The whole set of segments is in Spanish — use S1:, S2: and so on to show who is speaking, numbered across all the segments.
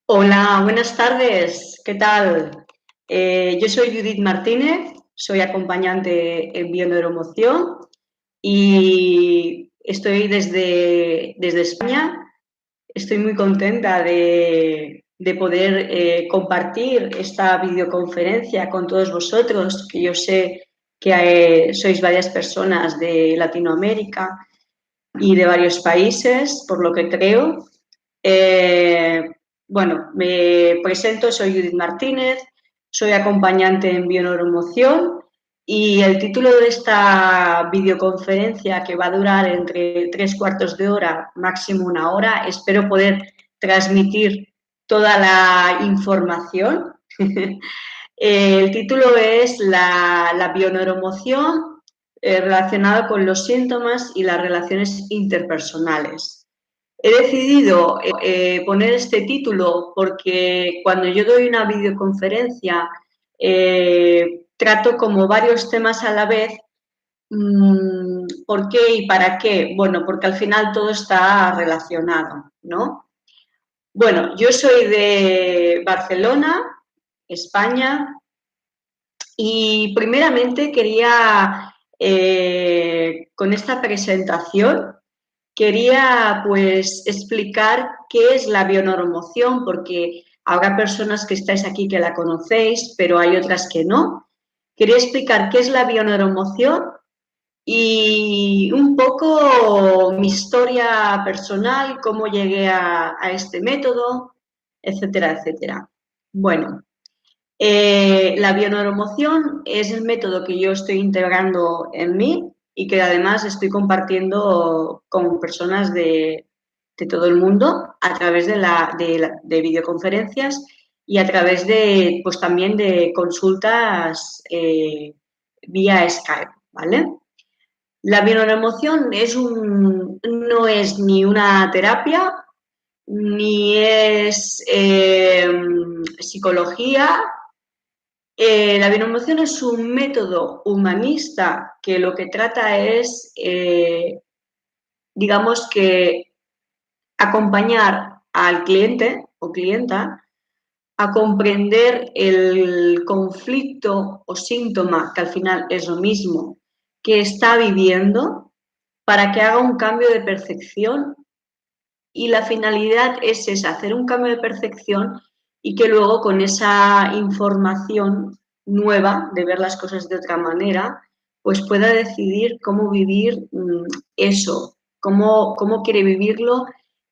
S1: Hola, buenas tardes. ¿Qué tal? Yo soy Judith Martínez, soy acompañante en Bioneuromoción y estoy desde España. Estoy muy contenta de poder compartir esta videoconferencia con todos vosotros, que yo sé que sois varias personas de Latinoamérica y de varios países, por lo que creo. Eh, bueno, me presento, soy Judith Martínez, soy acompañante en Bioneuromoción y el título de esta videoconferencia, que va a durar entre 3/4 de hora, máximo 1 hora, espero poder transmitir toda la información. El título es la bioneuromoción relacionada con los síntomas y las relaciones interpersonales. He decidido poner este título porque cuando yo doy una videoconferencia trato como varios temas a la vez. ¿Por qué y para qué? Bueno, porque al final todo está relacionado, ¿no? Bueno, yo soy de Barcelona, España, y primeramente quería, con esta presentación, quería pues explicar qué es la bioneuromoción, porque habrá personas que estáis aquí que la conocéis, pero hay otras que no. Quería explicar qué es la bioneuromoción y un poco mi historia personal, cómo llegué a este método, etcétera, etcétera. Bueno, la bioneuromoción es el método que yo estoy integrando en mí y que además estoy compartiendo con personas de todo el mundo a través de videoconferencias y a través de, pues también de consultas vía Skype, ¿vale? La bioneuromoción no es ni una terapia, ni es psicología. La bioemoción es un método humanista que lo que trata es, digamos que, acompañar al cliente o clienta a comprender el conflicto o síntoma, que al final es lo mismo, que está viviendo, para que haga un cambio de percepción. Y la finalidad es esa, hacer un cambio de percepción y que luego con esa información nueva de ver las cosas de otra manera, pues pueda decidir cómo vivir eso, cómo quiere vivirlo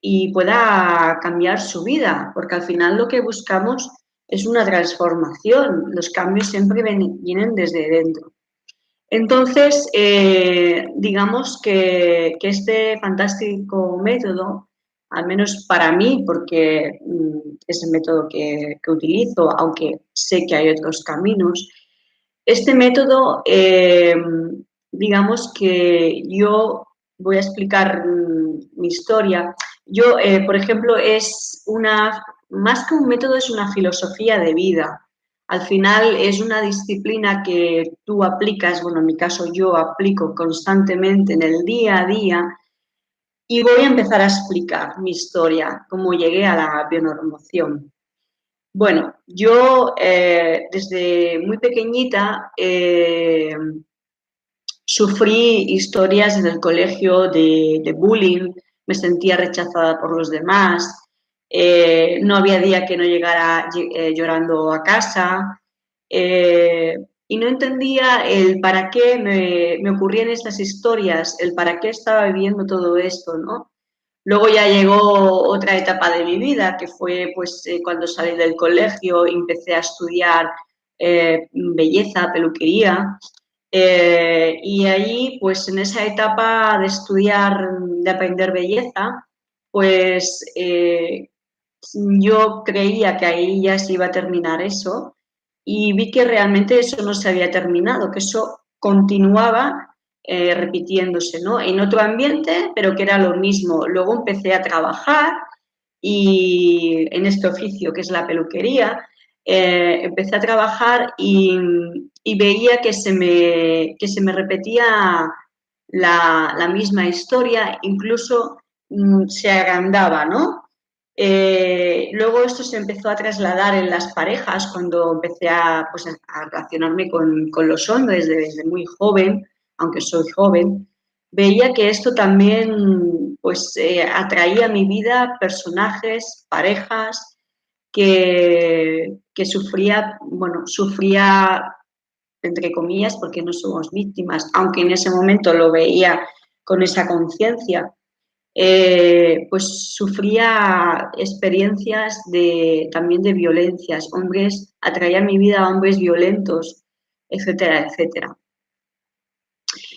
S1: y pueda cambiar su vida, porque al final lo que buscamos es una transformación, los cambios siempre vienen desde dentro. Entonces, digamos que este fantástico método, al menos para mí, porque es el método que utilizo, aunque sé que hay otros caminos, este método, digamos que yo voy a explicar mi historia. Yo, por ejemplo, más que un método, es una filosofía de vida. Al final es una disciplina que tú aplicas, bueno, en mi caso yo aplico constantemente en el día a día y voy a empezar a explicar mi historia, cómo llegué a la bioneuromoción. Bueno, yo desde muy pequeñita sufrí historias en el colegio de bullying, me sentía rechazada por los demás, no había día que no llegara llorando a casa eh, y no entendía el para qué me ocurrían estas historias, el para qué estaba viviendo todo esto, ¿no? Luego ya llegó otra etapa de mi vida, que fue pues cuando salí del colegio, empecé a estudiar belleza, peluquería, y ahí, pues en esa etapa de estudiar, de aprender belleza, pues yo creía que ahí ya se iba a terminar eso y vi que realmente eso no se había terminado, que eso continuaba repitiéndose, ¿no? En otro ambiente, pero que era lo mismo. Luego empecé a trabajar y en este oficio que es la peluquería, empecé a trabajar y veía que se me repetía la misma historia, incluso se agrandaba, ¿no? Luego esto se empezó a trasladar en las parejas cuando empecé a, pues, a relacionarme con los hombres desde muy joven, aunque soy joven. Veía que esto también pues, atraía a mi vida personajes, parejas que sufría, bueno, sufría entre comillas, porque no somos víctimas, aunque en ese momento lo veía con esa conciencia, pues sufría experiencias también de violencias, hombres, atraía a mi vida a hombres violentos, etcétera, etcétera.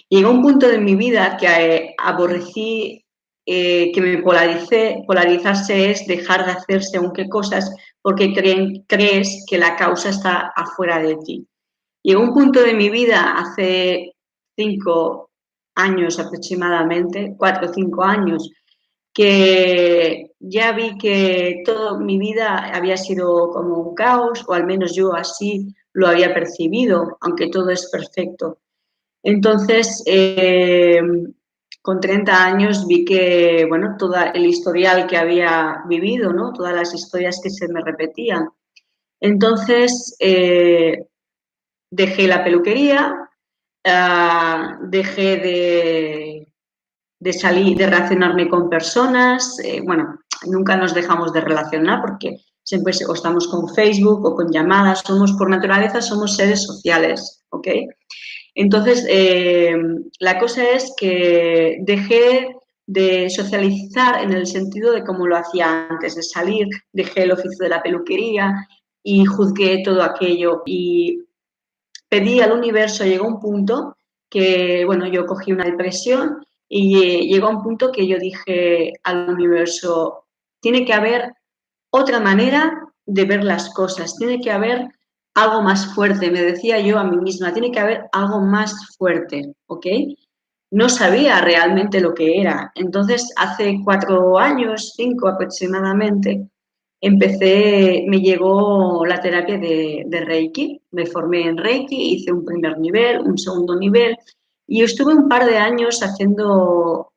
S1: Llegó un punto de mi vida que aborrecí, que me polarizarse es dejar de hacer según qué cosas porque crees que la causa está afuera de ti. Llegó un punto de mi vida hace 5 años aproximadamente, 4 o 5 años, que ya vi que toda mi vida había sido como un caos, o al menos yo así lo había percibido, aunque todo es perfecto. Entonces, con 30 años vi que, bueno, todo el historial que había vivido, ¿no? Todas las historias que se me repetían. Entonces, dejé la peluquería, dejé de salir, de relacionarme con personas. Bueno, nunca nos dejamos de relacionar porque siempre o estamos con Facebook o con llamadas. Somos, por naturaleza, somos seres sociales, ¿ok? Entonces, la cosa es que dejé de socializar en el sentido de como lo hacía antes de salir, dejé el oficio de la peluquería y juzgué todo aquello y pedí al universo, llegó un punto que, bueno, yo cogí una depresión y llegó a un punto que yo dije al universo, tiene que haber otra manera de ver las cosas, tiene que haber algo más fuerte, me decía yo a mí misma, tiene que haber algo más fuerte, ¿ok? No sabía realmente lo que era. Entonces, hace 4 años, 5 aproximadamente, me llegó la terapia de Reiki, me formé en Reiki, hice un primer nivel, un segundo nivel y estuve un par de años haciendo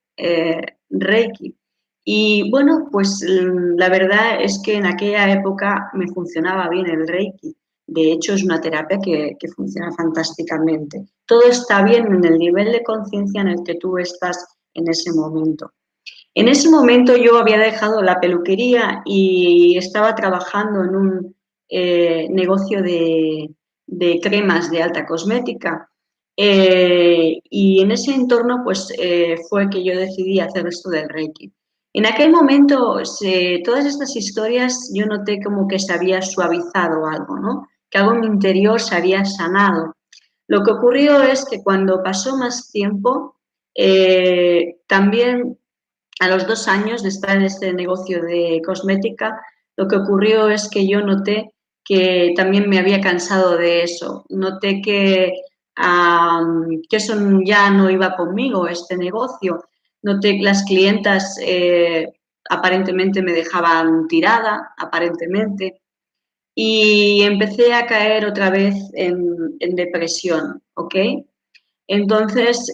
S1: Reiki. Y bueno, pues la verdad es que en aquella época me funcionaba bien el Reiki. De hecho, es una terapia que funciona fantásticamente. Todo está bien en el nivel de conciencia en el que tú estás en ese momento. En ese momento yo había dejado la peluquería y estaba trabajando en un negocio de cremas de alta cosmética. Y en ese entorno pues fue que yo decidí hacer esto del Reiki. En aquel momento todas estas historias yo noté como que se había suavizado algo, ¿no? Que algo en mi interior se había sanado. Lo que ocurrió es que cuando pasó más tiempo, también a los 2 años de estar en este negocio de cosmética, lo que ocurrió es que yo noté que también me había cansado de eso. Noté que eso ya no iba conmigo, este negocio. Noté que las clientas aparentemente me dejaban tirada, aparentemente, y empecé a caer otra vez en depresión, ¿ok? Entonces,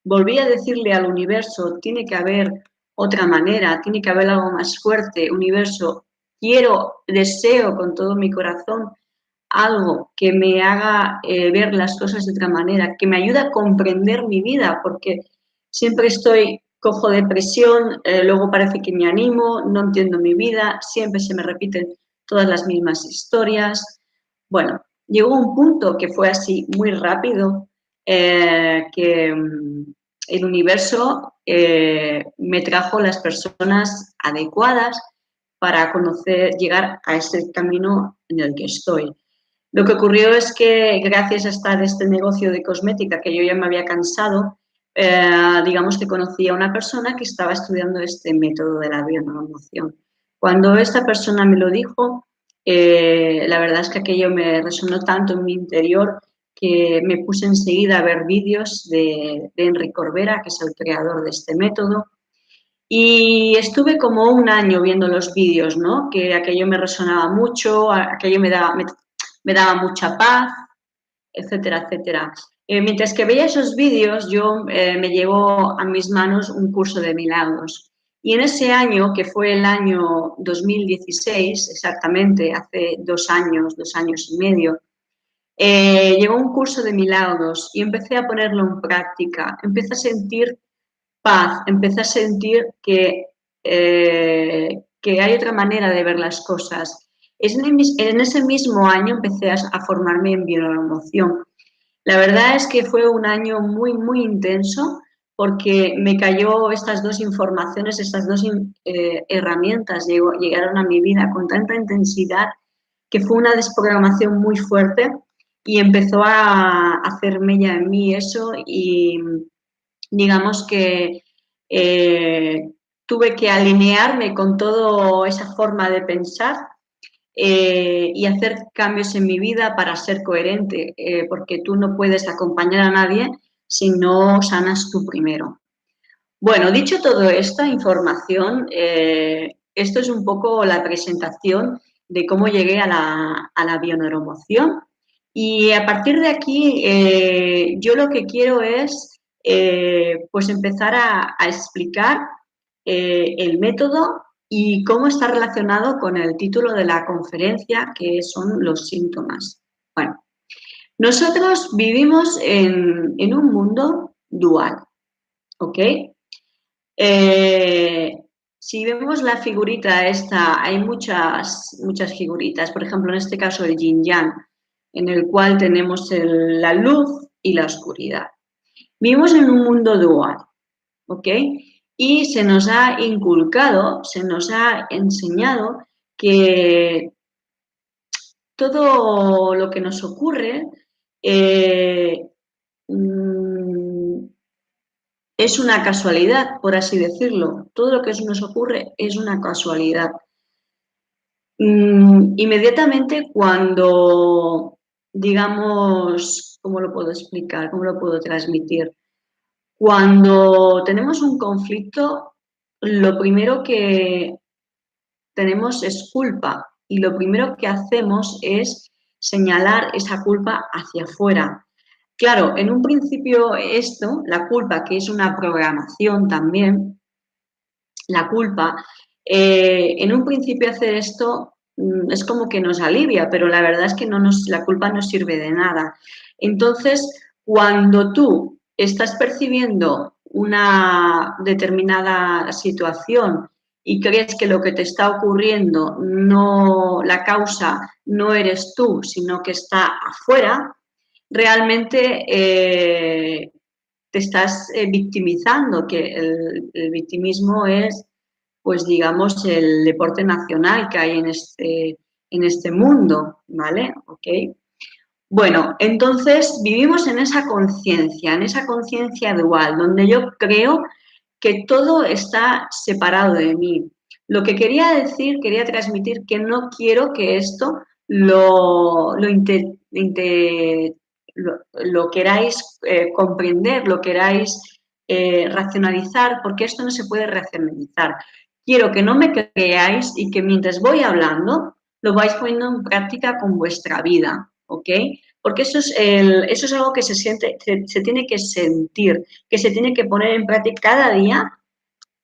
S1: volví a decirle al universo, tiene que haber otra manera, tiene que haber algo más fuerte. Universo, deseo con todo mi corazón algo que me haga ver las cosas de otra manera, que me ayude a comprender mi vida, porque siempre cojo depresión, luego parece que me animo, no entiendo mi vida, siempre se me repiten todas las mismas historias. Bueno, llegó un punto que fue así muy rápido, que el universo me trajo las personas adecuadas para llegar a ese camino en el que estoy. Lo que ocurrió es que gracias a estar en este negocio de cosmética, que yo ya me había cansado, digamos que conocí a una persona que estaba estudiando este método de la bioemoción. Cuando esta persona me lo dijo, la verdad es que aquello me resonó tanto en mi interior que me puse enseguida a ver vídeos de Enric Corbera, que es el creador de este método, y estuve como un año viendo los vídeos, ¿no? Que aquello me resonaba mucho, aquello me daba mucha paz, etcétera, etcétera. Mientras que veía esos vídeos, me llegó a mis manos un curso de milagros. Y en ese año, que fue el año 2016, exactamente, hace 2 años y medio, llegó un curso de milagros y empecé a ponerlo en práctica. Empecé a sentir paz, empecé a sentir que hay otra manera de ver las cosas. En ese mismo año empecé a formarme en bioneuroemoción. La verdad es que fue un año muy, muy intenso porque me cayó estas dos informaciones, estas dos herramientas llegaron a mi vida con tanta intensidad que fue una desprogramación muy fuerte y empezó a hacer mella en mí eso y digamos que tuve que alinearme con toda esa forma de pensar y hacer cambios en mi vida para ser coherente, porque tú no puedes acompañar a nadie si no sanas tú primero. Bueno, dicho todo esta información, esto es un poco la presentación de cómo llegué a la bioneuroemoción. Y a partir de aquí, yo lo que quiero es pues empezar a explicar el método y cómo está relacionado con el título de la conferencia, que son los síntomas. Bueno, nosotros vivimos en un mundo dual, ¿ok? Si vemos la figurita esta, hay muchas figuritas, por ejemplo, en este caso el yin yang, en el cual tenemos la luz y la oscuridad. Vivimos en un mundo dual, ¿ok? Y se nos ha inculcado, se nos ha enseñado que todo lo que nos ocurre mm, es una casualidad, por así decirlo. Todo lo que nos ocurre es una casualidad. Inmediatamente cuando, digamos, ¿cómo lo puedo explicar? ¿Cómo lo puedo transmitir? Cuando tenemos un conflicto, lo primero que tenemos es culpa y lo primero que hacemos es señalar esa culpa hacia afuera. Claro, en un principio esto, la culpa, que es una programación también, la culpa, en un principio hacer esto es como que nos alivia, pero la verdad es que la culpa no sirve de nada. Entonces, cuando tú estás percibiendo una determinada situación y crees que lo que te está ocurriendo no, la causa no eres tú, sino que está afuera, realmente te estás victimizando, que el victimismo es, pues digamos, el deporte nacional que hay en este mundo, ¿vale? ¿Ok? Bueno, entonces vivimos en esa conciencia dual, donde yo creo que todo está separado de mí. Lo que quería decir, quería transmitir que no quiero que esto lo queráis comprender, lo queráis racionalizar, porque esto no se puede racionalizar. Quiero que no me creáis y que mientras voy hablando lo vais poniendo en práctica con vuestra vida, ¿ok? Porque eso es algo que se tiene que sentir, que se tiene que poner en práctica cada día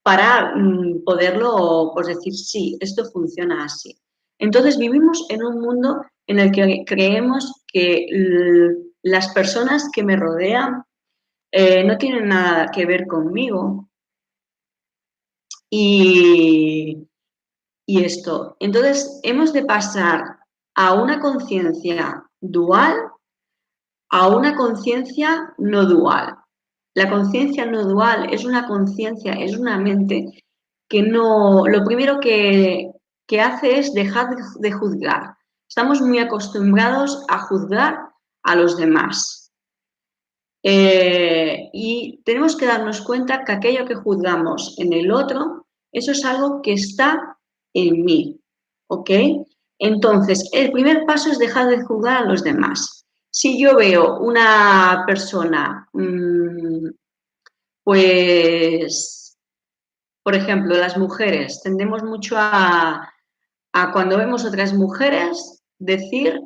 S1: para poderlo, pues decir, sí, esto funciona así. Entonces vivimos en un mundo en el que creemos que las personas que me rodean no tienen nada que ver conmigo y, y esto. Entonces hemos de pasar a una conciencia dual a una conciencia no dual. La conciencia no dual es una conciencia, es una mente que no, lo primero que hace es dejar de juzgar. Estamos muy acostumbrados a juzgar a los demás. Y tenemos que darnos cuenta que aquello que juzgamos en el otro, eso es algo que está en mí. ¿Ok? Entonces, el primer paso es dejar de juzgar a los demás. Si yo veo una persona, pues, por ejemplo, las mujeres, tendemos mucho a cuando vemos otras mujeres decir,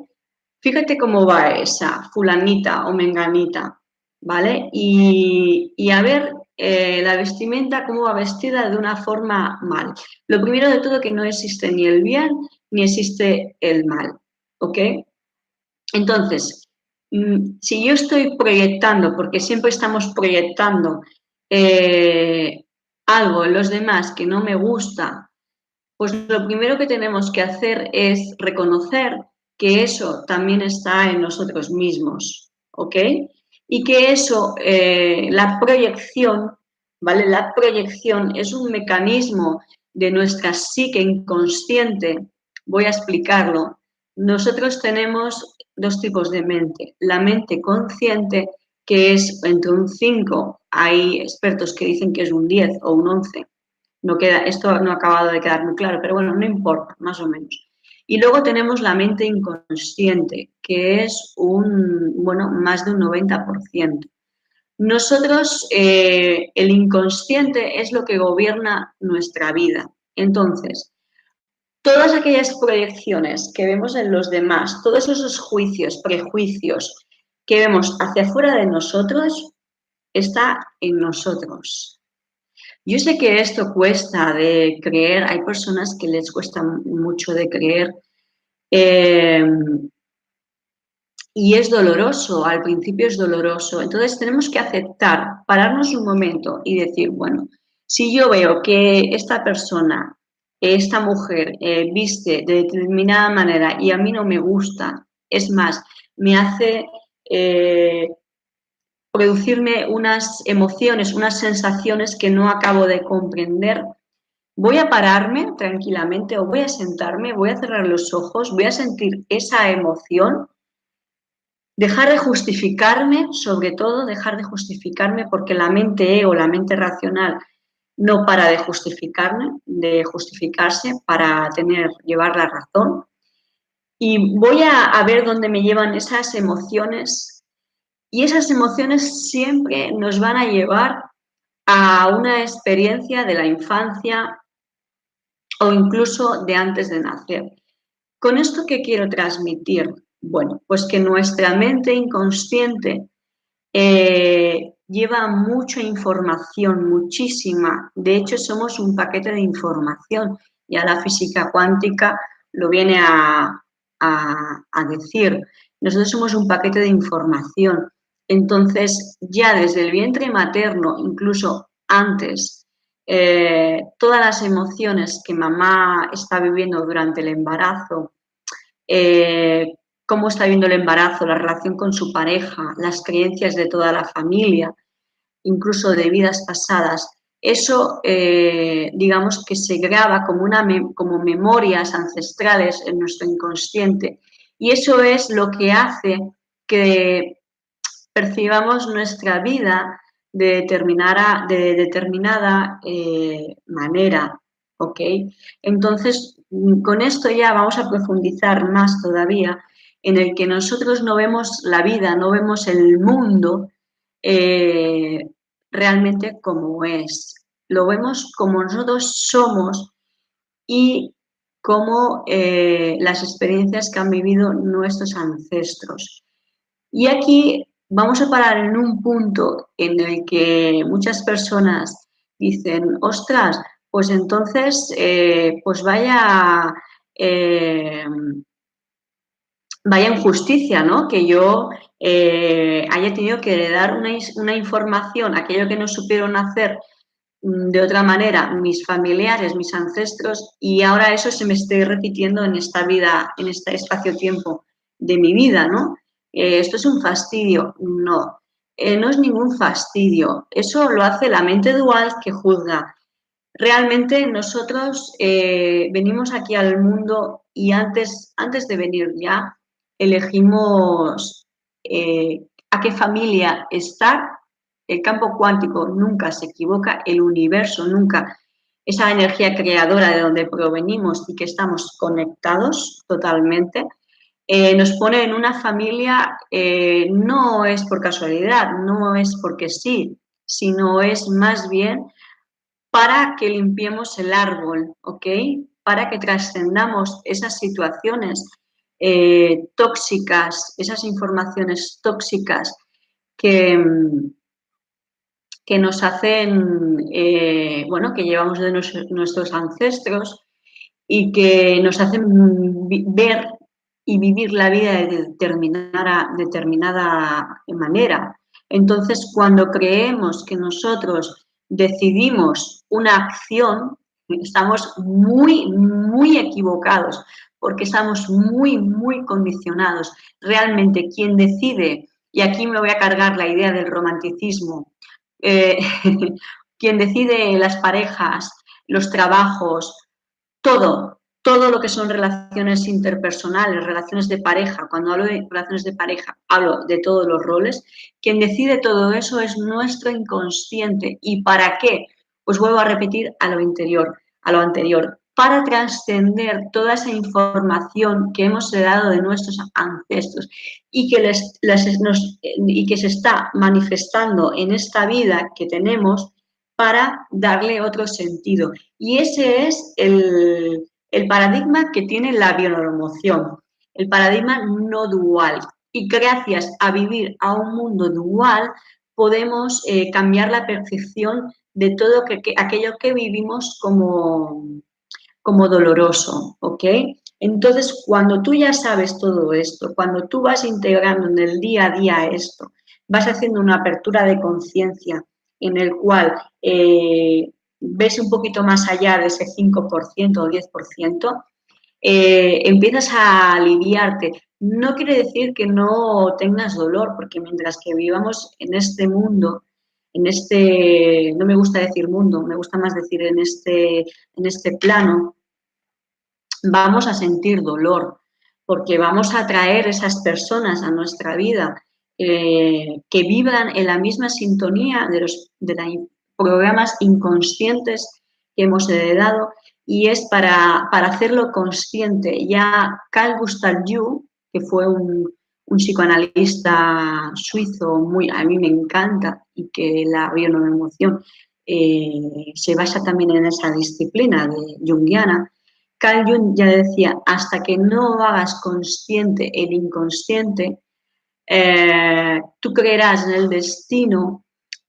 S1: fíjate cómo va esa fulanita o menganita, ¿vale? Y a ver la vestimenta, cómo va vestida de una forma mal. Lo primero de todo que no existe ni el bien ni existe el mal, ¿ok? Entonces, si yo estoy proyectando, porque siempre estamos proyectando algo en los demás que no me gusta, pues lo primero que tenemos que hacer es reconocer que eso también está en nosotros mismos, ¿ok? Y que eso, la proyección, ¿vale? La proyección es un mecanismo de nuestra psique inconsciente. Voy a explicarlo. Nosotros tenemos dos tipos de mente. La mente consciente, que es entre un 5, hay expertos que dicen que es un 10 o un 11. No queda, esto no ha acabado de quedar muy claro, pero bueno, no importa, más o menos. Y luego tenemos la mente inconsciente, que es más de un 90%. Nosotros, el inconsciente es lo que gobierna nuestra vida. Entonces, todas aquellas proyecciones que vemos en los demás, todos esos juicios, prejuicios que vemos hacia afuera de nosotros, está en nosotros. Yo sé que esto cuesta de creer, hay personas que les cuesta mucho de creer y es doloroso, al principio es doloroso. Entonces tenemos que aceptar, pararnos un momento y decir, bueno, si yo veo que esta persona, esta mujer viste de determinada manera y a mí no me gusta, es más, me hace producirme unas emociones, unas sensaciones que no acabo de comprender. Voy a pararme tranquilamente o voy a sentarme, voy a cerrar los ojos, voy a sentir esa emoción, dejar de justificarme, sobre todo dejar de justificarme porque la mente ego, la mente racional no para de justificarse para llevar la razón. Y voy a ver dónde me llevan esas emociones y esas emociones siempre nos van a llevar a una experiencia de la infancia o incluso de antes de nacer. ¿Con esto qué quiero transmitir? Bueno, pues que nuestra mente inconsciente lleva mucha información, muchísima. De hecho, somos un paquete de información. Ya la física cuántica lo viene a decir. Nosotros somos un paquete de información. Entonces, ya desde el vientre materno, incluso antes, todas las emociones que mamá está viviendo durante el embarazo, cómo está viviendo el embarazo, la relación con su pareja, las creencias de toda la familia, incluso de vidas pasadas. Eso, digamos que se graba como memorias ancestrales en nuestro inconsciente y eso es lo que hace que percibamos nuestra vida de determinada manera, ¿ok? Entonces, con esto ya vamos a profundizar más todavía en el que nosotros no vemos la vida, no vemos el mundo realmente como es. Lo vemos como nosotros somos y como las experiencias que han vivido nuestros ancestros. Y aquí vamos a parar en un punto en el que muchas personas dicen, ostras, pues entonces, pues vaya injusticia, ¿no? Que yo haya tenido que heredar una información, aquello que no supieron hacer de otra manera mis familiares, mis ancestros, y ahora eso se me esté repitiendo en esta vida, en este espacio-tiempo de mi vida, ¿no? ¿Esto es un fastidio? No, no es ningún fastidio. Eso lo hace la mente dual que juzga. Realmente nosotros venimos aquí al mundo y antes de venir ya elegimos a qué familia estar. El campo cuántico nunca se equivoca, el universo nunca, esa energía creadora de donde provenimos y que estamos conectados totalmente, nos pone en una familia, no es por casualidad, no es porque sí, sino es más bien para que limpiemos el árbol, ¿ok? Para que trascendamos esas situaciones tóxicas, esas informaciones tóxicas que, que nos hacen, bueno, que llevamos de nuestros ancestros y que nos hacen ver y vivir la vida de determinada manera. Entonces, cuando creemos que nosotros decidimos una acción, estamos muy, muy equivocados, porque estamos muy, muy condicionados. Realmente quien decide, y aquí me voy a cargar la idea del romanticismo, eh, quien decide las parejas, los trabajos, todo lo que son relaciones interpersonales, relaciones de pareja, cuando hablo de relaciones de pareja, hablo de todos los roles, quien decide todo eso es nuestro inconsciente. ¿Y para qué? Pues vuelvo a repetir a lo anterior, para trascender toda esa información que hemos heredado de nuestros ancestros y que, y que se está manifestando en esta vida que tenemos para darle otro sentido. Y ese es el paradigma que tiene la bionormoción, el paradigma no dual. Y gracias a vivir a un mundo dual, podemos cambiar la percepción de todo aquello que vivimos como doloroso, ¿ok? Entonces, cuando tú ya sabes todo esto, cuando tú vas integrando en el día a día esto, vas haciendo una apertura de conciencia en el cual ves un poquito más allá de ese 5% o 10%, empiezas a aliviarte. No quiere decir que no tengas dolor, porque mientras que vivamos en este mundo, no me gusta decir mundo, me gusta más decir en este plano, vamos a sentir dolor, porque vamos a atraer esas personas a nuestra vida que vibran en la misma sintonía de los programas inconscientes que hemos heredado, y es para hacerlo consciente. Ya Carl Gustav Jung, que fue un psicoanalista suizo, a mí me encanta, y que la bioemoción se basa también en esa disciplina de junguiana. Carl Jung ya decía, hasta que no hagas consciente el inconsciente, tú creerás en el destino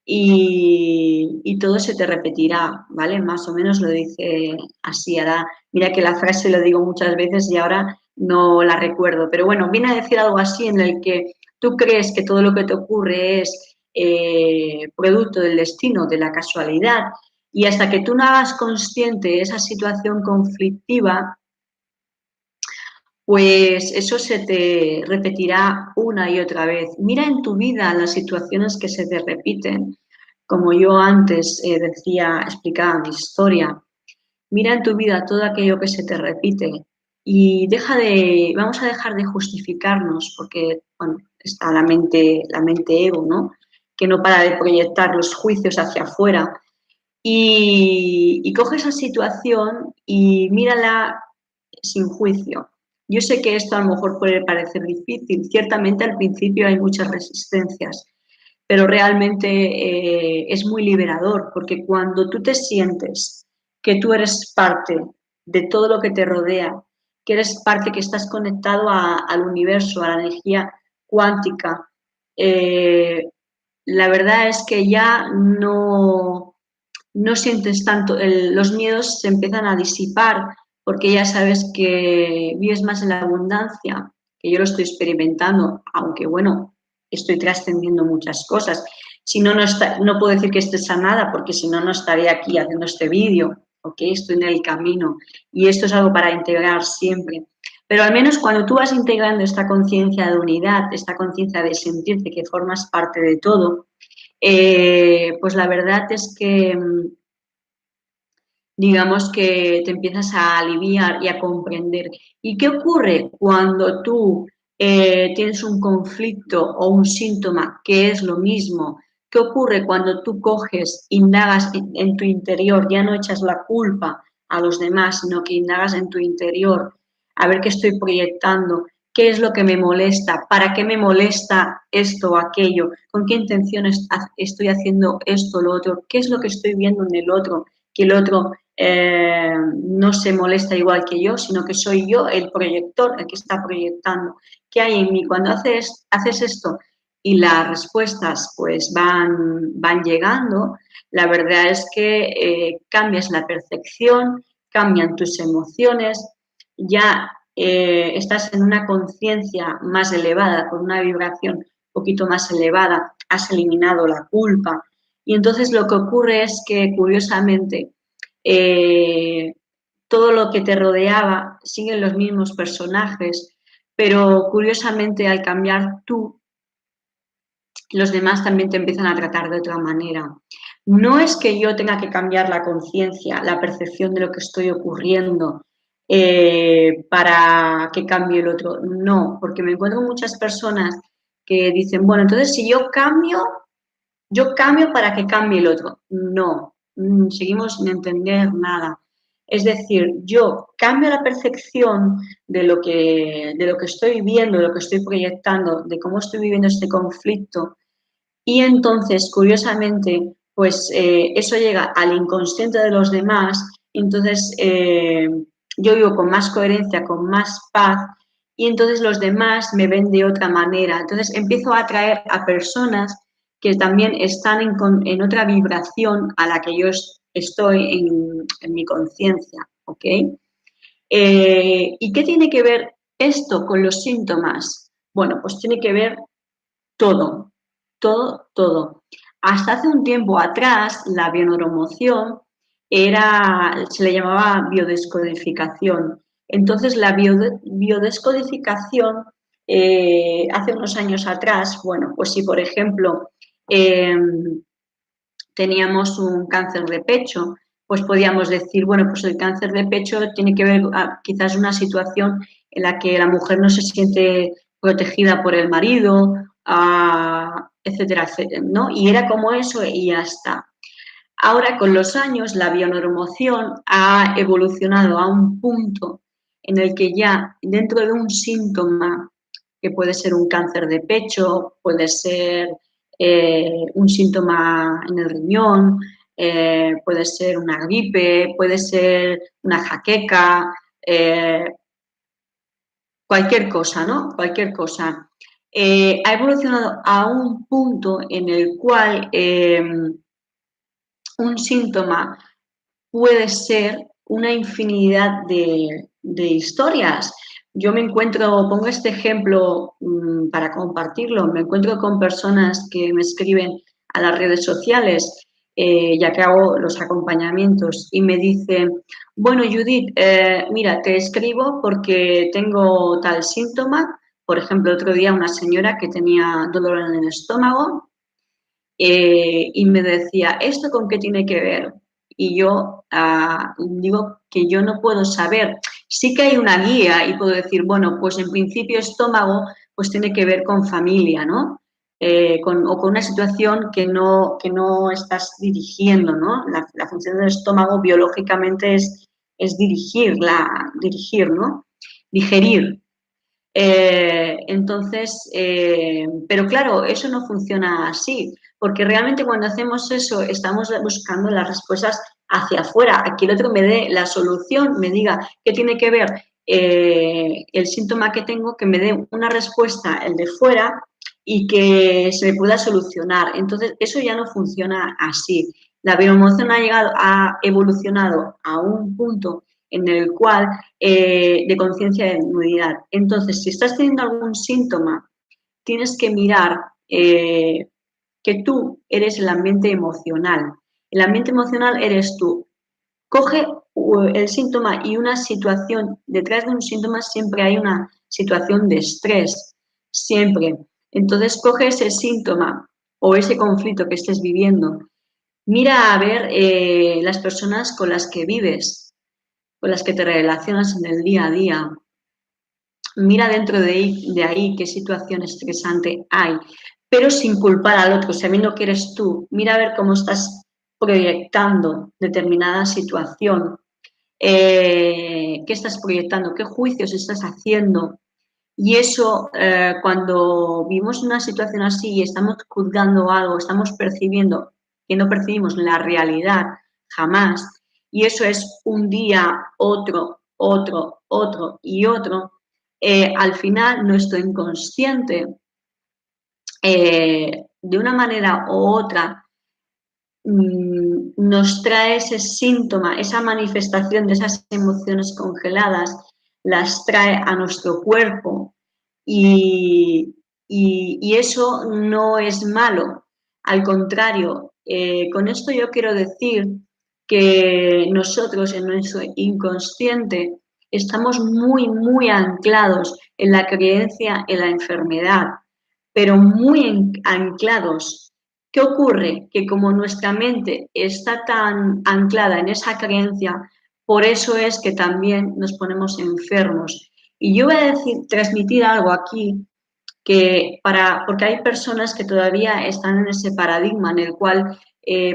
S1: y todo se te repetirá, ¿vale? Más o menos lo dice así. Ahora, mira que la frase lo digo muchas veces y ahora no la recuerdo, pero bueno, viene a decir algo así en el que tú crees que todo lo que te ocurre es producto del destino, de la casualidad, y hasta que tú no hagas consciente esa situación conflictiva, pues eso se te repetirá una y otra vez. Mira en tu vida las situaciones que se te repiten. Como yo antes explicaba mi historia. Mira en tu vida todo aquello que se te repite y vamos a dejar de justificarnos, porque bueno, está la mente ego, ¿no? Que no para de proyectar los juicios hacia afuera. Y coge esa situación y mírala sin juicio. Yo sé que esto a lo mejor puede parecer difícil, ciertamente al principio hay muchas resistencias, pero realmente es muy liberador, porque cuando tú te sientes que tú eres parte de todo lo que te rodea, que eres parte, que estás conectado al universo, a la energía cuántica, la verdad es que ya no sientes tanto, los miedos se empiezan a disipar, porque ya sabes que vives más en la abundancia, que yo lo estoy experimentando, aunque bueno, estoy trascendiendo muchas cosas. Si no, no puedo decir que esté sanada, porque si no, no estaría aquí haciendo este vídeo, ¿ok? Estoy en el camino y esto es algo para integrar siempre. Pero al menos cuando tú vas integrando esta conciencia de unidad, esta conciencia de sentirte que formas parte de todo, pues la verdad es que digamos que te empiezas a aliviar y a comprender. ¿Y qué ocurre cuando tú tienes un conflicto o un síntoma que es lo mismo? ¿Qué ocurre cuando tú coges, indagas en tu interior, ya no echas la culpa a los demás, sino que indagas en tu interior, a ver qué estoy proyectando, qué es lo que me molesta, para qué me molesta esto o aquello, con qué intención estoy haciendo esto o lo otro, qué es lo que estoy viendo en el otro, que el otro no se molesta igual que yo, sino que soy yo el proyector, el que está proyectando. ¿Qué hay en mí? Cuando haces esto y las respuestas pues van llegando, la verdad es que cambias la percepción, cambian tus emociones, ya estás en una conciencia más elevada, con una vibración un poquito más elevada, has eliminado la culpa. Y entonces lo que ocurre es que, curiosamente, todo lo que te rodeaba siguen los mismos personajes, pero curiosamente al cambiar tú, los demás también te empiezan a tratar de otra manera. No es que yo tenga que cambiar la conciencia, la percepción de lo que estoy ocurriendo para que cambie el otro. No, porque me encuentro muchas personas que dicen, bueno, entonces si yo cambio para que cambie el otro. No, seguimos sin entender nada. Es decir, yo cambio la percepción de lo que estoy viendo, de lo que estoy proyectando, de cómo estoy viviendo este conflicto y entonces, curiosamente, pues eso llega al inconsciente de los demás, y entonces yo vivo con más coherencia, con más paz, y entonces los demás me ven de otra manera. Entonces empiezo a atraer a personas que también están en otra vibración a la que yo estoy en mi conciencia, ¿ok? ¿Y qué tiene que ver esto con los síntomas? Bueno, pues tiene que ver todo, todo, todo. Hasta hace un tiempo atrás, la bioneuromoción se le llamaba biodescodificación. Entonces, la biodescodificación, hace unos años atrás, bueno, pues si por ejemplo teníamos un cáncer de pecho, pues podíamos decir, bueno, pues el cáncer de pecho tiene que ver quizás una situación en la que la mujer no se siente protegida por el marido, etcétera, etcétera, ¿no? Y era como eso y ya está. Ahora, con los años, la bioneuromoción ha evolucionado a un punto en el que ya dentro de un síntoma, que puede ser un cáncer de pecho, puede ser un síntoma en el riñón, puede ser una gripe, puede ser una jaqueca, cualquier cosa, ¿no? Cualquier cosa. Ha evolucionado a un punto en el cual un síntoma puede ser una infinidad de historias. Yo me encuentro, pongo este ejemplo para compartirlo, me encuentro con personas que me escriben a las redes sociales, ya que hago los acompañamientos, y me dicen, bueno, Judith, mira, te escribo porque tengo tal síntoma. Por ejemplo, otro día una señora que tenía dolor en el estómago y me decía, ¿esto con qué tiene que ver? Y yo digo que yo no puedo saber. Sí que hay una guía y puedo decir, bueno, pues en principio estómago pues tiene que ver con familia, ¿no? O con una situación que no estás dirigiendo, ¿no? La función del estómago biológicamente es dirigir, ¿no? Digerir. Pero claro, eso no funciona así, porque realmente cuando hacemos eso estamos buscando las respuestas hacia afuera, a que el otro me dé la solución, me diga qué tiene que ver el síntoma que tengo, que me dé una respuesta el de fuera y que se me pueda solucionar. Entonces, eso ya no funciona así. La bioemoción ha evolucionado a un punto en el cual de conciencia de nulidad. Entonces, si estás teniendo algún síntoma, tienes que mirar que tú eres el ambiente emocional. El ambiente emocional eres tú. Coge el síntoma y una situación, detrás de un síntoma siempre hay una situación de estrés, siempre. Entonces, coge ese síntoma o ese conflicto que estés viviendo. Mira a ver las personas con las que vives, con las que te relacionas en el día a día. Mira dentro de ahí qué situación estresante hay, pero sin culpar al otro, sabiendo que eres tú. Mira a ver cómo estás proyectando determinada situación, qué estás proyectando, qué juicios estás haciendo. Y eso, cuando vivimos una situación así y estamos juzgando algo, estamos percibiendo que no percibimos la realidad jamás, y eso es un día, otro, otro, otro y otro, al final nuestro inconsciente de una manera u otra nos trae ese síntoma, esa manifestación de esas emociones congeladas, las trae a nuestro cuerpo y eso no es malo. Al contrario, con esto yo quiero decir que nosotros en nuestro inconsciente estamos muy, muy anclados en la creencia en la enfermedad, pero muy anclados. ¿Qué ocurre? Que como nuestra mente está tan anclada en esa creencia, por eso es que también nos ponemos enfermos. Y yo voy a transmitir algo aquí porque hay personas que todavía están en ese paradigma en el cual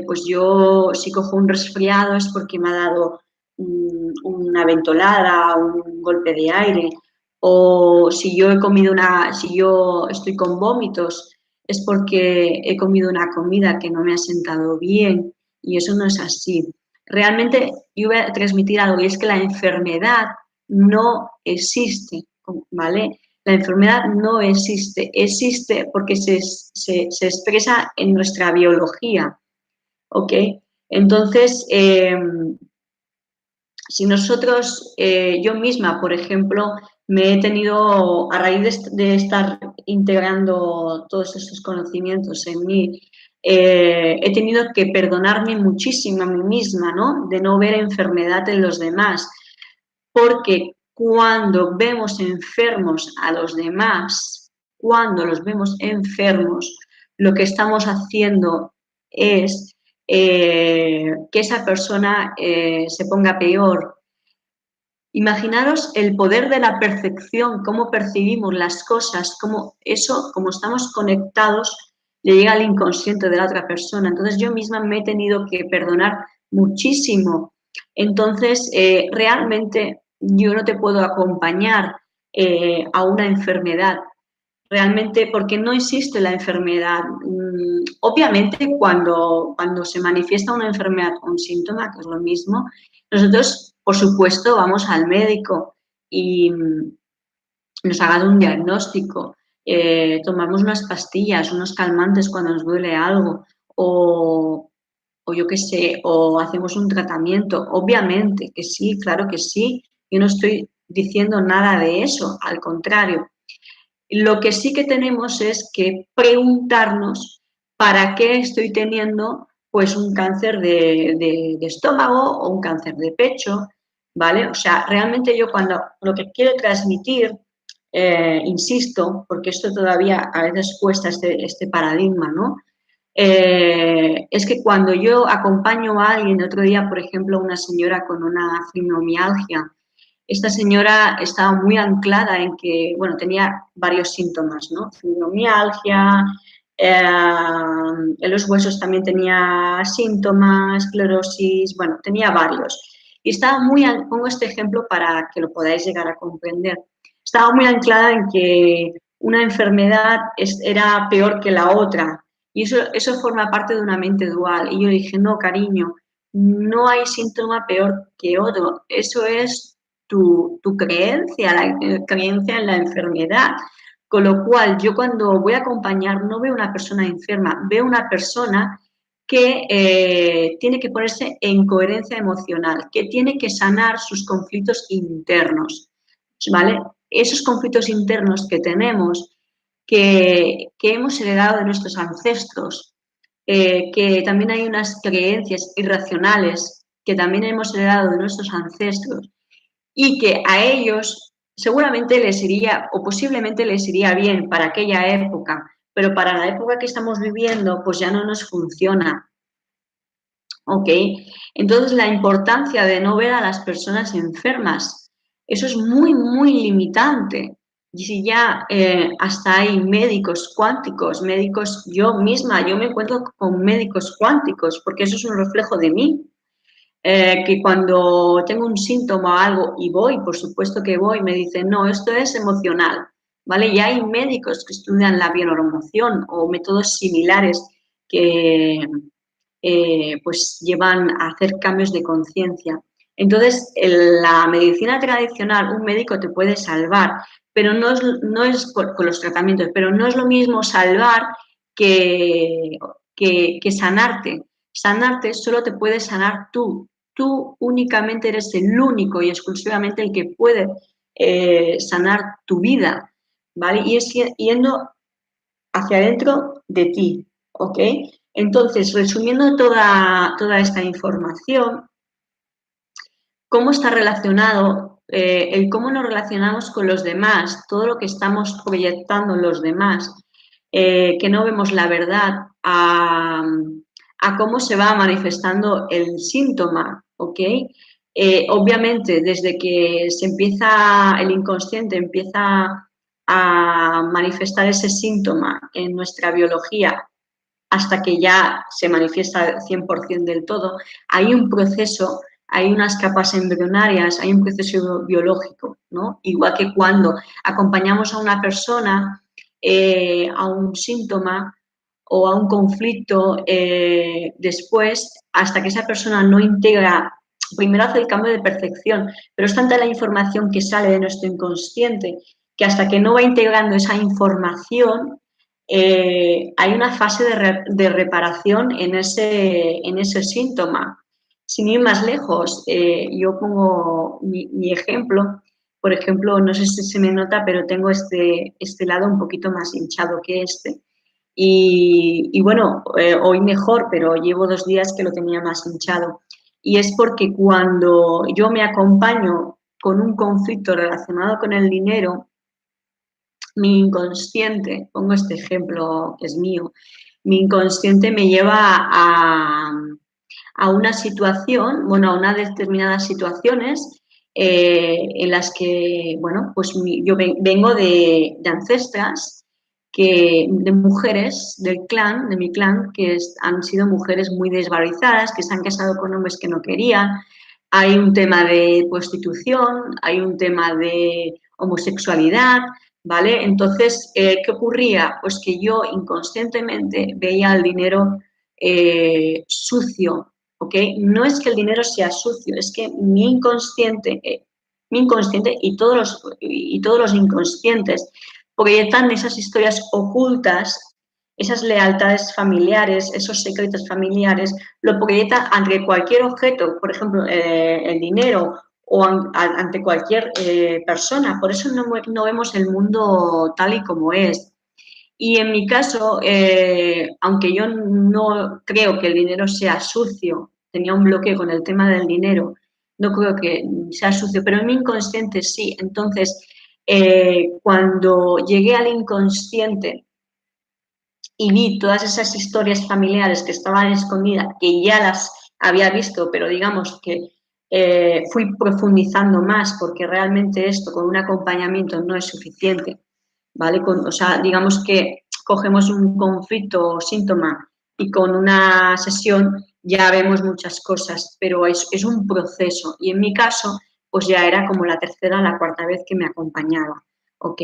S1: pues yo si cojo un resfriado es porque me ha dado una ventolada, un golpe de aire, o si yo si yo estoy con vómitos es porque he comido una comida que no me ha sentado bien y eso no es así. Realmente yo voy a transmitir algo y es que la enfermedad no existe, ¿vale? La enfermedad no existe, existe porque se expresa en nuestra biología, ¿ok? Entonces, si nosotros, yo misma, por ejemplo, me he tenido, a raíz de estar integrando todos estos conocimientos en mí, he tenido que perdonarme muchísimo a mí misma, ¿no? De no ver enfermedad en los demás, porque cuando vemos enfermos a los demás, cuando los vemos enfermos, lo que estamos haciendo es que esa persona se ponga peor. Imaginaros el poder de la percepción, cómo percibimos las cosas, cómo eso, como estamos conectados, le llega al inconsciente de la otra persona. Entonces yo misma me he tenido que perdonar muchísimo. Entonces, realmente yo no te puedo acompañar a una enfermedad realmente porque no existe la enfermedad. Obviamente, cuando se manifiesta una enfermedad o un síntoma, que es lo mismo, nosotros, por supuesto, vamos al médico y nos hagan un diagnóstico, tomamos unas pastillas, unos calmantes cuando nos duele algo o yo qué sé, o hacemos un tratamiento. Obviamente que sí, claro que sí. Yo no estoy diciendo nada de eso, al contrario. Lo que sí que tenemos es que preguntarnos para qué estoy teniendo pues un cáncer de estómago o un cáncer de pecho, ¿vale? O sea, realmente yo cuando lo que quiero transmitir, insisto, porque esto todavía a veces cuesta este paradigma, ¿no? Es que cuando yo acompaño a alguien, otro día, por ejemplo, una señora con una fibromialgia, esta señora estaba muy anclada en que, bueno, tenía varios síntomas, ¿no? Fibromialgia, en los huesos también tenía síntomas, esclerosis, bueno, tenía varios. Y estaba muy, pongo este ejemplo para que lo podáis llegar a comprender, estaba muy anclada en que una enfermedad era peor que la otra. Y eso forma parte de una mente dual. Y yo dije, no, cariño, no hay síntoma peor que otro. Eso es tu creencia, la creencia en la enfermedad. Con lo cual, yo cuando voy a acompañar no veo una persona enferma, veo una persona que tiene que ponerse en coherencia emocional, que tiene que sanar sus conflictos internos, ¿vale? Esos conflictos internos que tenemos, que hemos heredado de nuestros ancestros, que también hay unas creencias irracionales que también hemos heredado de nuestros ancestros y que a ellos seguramente les iría o posiblemente les iría bien para aquella época, pero para la época que estamos viviendo pues ya no nos funciona. ¿Ok? Entonces la importancia de no ver a las personas enfermas, eso es muy, muy limitante. Y si ya hasta hay médicos cuánticos, médicos, yo misma, yo me encuentro con médicos cuánticos, porque eso es un reflejo de mí. Que cuando tengo un síntoma o algo y voy, por supuesto que voy, me dicen, no, esto es emocional, ¿vale? Ya hay médicos que estudian la bioneuromoción o métodos similares que pues llevan a hacer cambios de conciencia. Entonces, en la medicina tradicional, un médico te puede salvar, pero no es con los tratamientos, pero no es lo mismo salvar que sanarte. Sanarte solo te puedes sanar tú. Tú únicamente eres el único y exclusivamente el que puede sanar tu vida, ¿vale? Y es yendo hacia adentro de ti, ¿ok? Entonces, resumiendo toda esta información, ¿cómo está relacionado el cómo nos relacionamos con los demás, todo lo que estamos proyectando en los demás, que no vemos la verdad, a cómo se va manifestando el síntoma, ¿ok? Obviamente, desde que se empieza, el inconsciente empieza a manifestar ese síntoma en nuestra biología hasta que ya se manifiesta al 100% del todo, hay un proceso, hay unas capas embrionarias, hay un proceso biológico, ¿no? Igual que cuando acompañamos a una persona a un síntoma o a un conflicto, después, hasta que esa persona no integra, primero hace el cambio de percepción, pero es tanta la información que sale de nuestro inconsciente que hasta que no va integrando esa información, hay una fase de reparación en ese síntoma. Sin ir más lejos, yo pongo mi ejemplo. Por ejemplo, no sé si se me nota, pero tengo este lado un poquito más hinchado que este. Y bueno, hoy mejor, pero llevo 2 días que lo tenía más hinchado. Y es porque cuando yo me acompaño con un conflicto relacionado con el dinero, mi inconsciente, pongo este ejemplo que es mío, mi inconsciente me lleva a una situación, bueno, a unas determinadas situaciones en las que, bueno, pues yo vengo de ancestras, de mujeres del clan, de mi clan, que han sido mujeres muy desvalorizadas, que se han casado con hombres que no querían. Hay un tema de prostitución, hay un tema de homosexualidad, ¿vale? Entonces, ¿qué ocurría? Pues que yo inconscientemente veía el dinero sucio, ¿ok? No es que el dinero sea sucio, es que mi inconsciente y todos los inconscientes proyectan esas historias ocultas, esas lealtades familiares, esos secretos familiares, lo proyecta ante cualquier objeto, por ejemplo, el dinero o ante cualquier persona. Por eso no vemos el mundo tal y como es. Y en mi caso, aunque yo no creo que el dinero sea sucio, tenía un bloqueo con el tema del dinero, no creo que sea sucio, pero en mi inconsciente sí. Entonces, cuando llegué al inconsciente y vi todas esas historias familiares que estaban escondidas, que ya las había visto, pero digamos que fui profundizando más porque realmente esto con un acompañamiento no es suficiente, ¿vale? O sea, digamos que cogemos un conflicto o síntoma y con una sesión ya vemos muchas cosas, pero es un proceso y en mi caso pues ya era como la tercera o la cuarta vez que me acompañaba, ¿ok?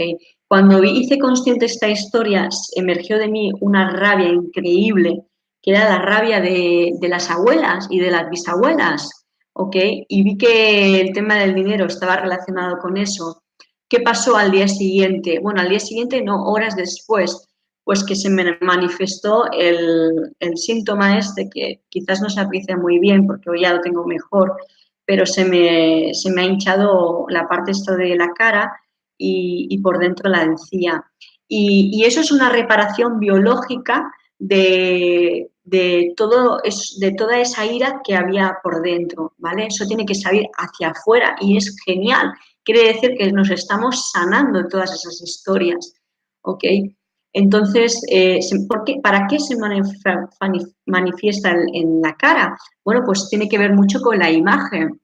S1: Cuando hice consciente esta historia, emergió de mí una rabia increíble, que era la rabia de las abuelas y de las bisabuelas, ¿ok? Y vi que el tema del dinero estaba relacionado con eso. ¿Qué pasó al día siguiente? Bueno, al día siguiente no, horas después, pues que se me manifestó el síntoma este, que quizás no se aprecia muy bien porque hoy ya lo tengo mejor, pero se me ha hinchado la parte esta de la cara y por dentro la encía. Y eso es una reparación biológica de toda esa ira que había por dentro, ¿vale? Eso tiene que salir hacia afuera y es genial. Quiere decir que nos estamos sanando todas esas historias, ¿ok? Entonces, ¿para qué se manifiesta en la cara? Bueno, pues tiene que ver mucho con la imagen.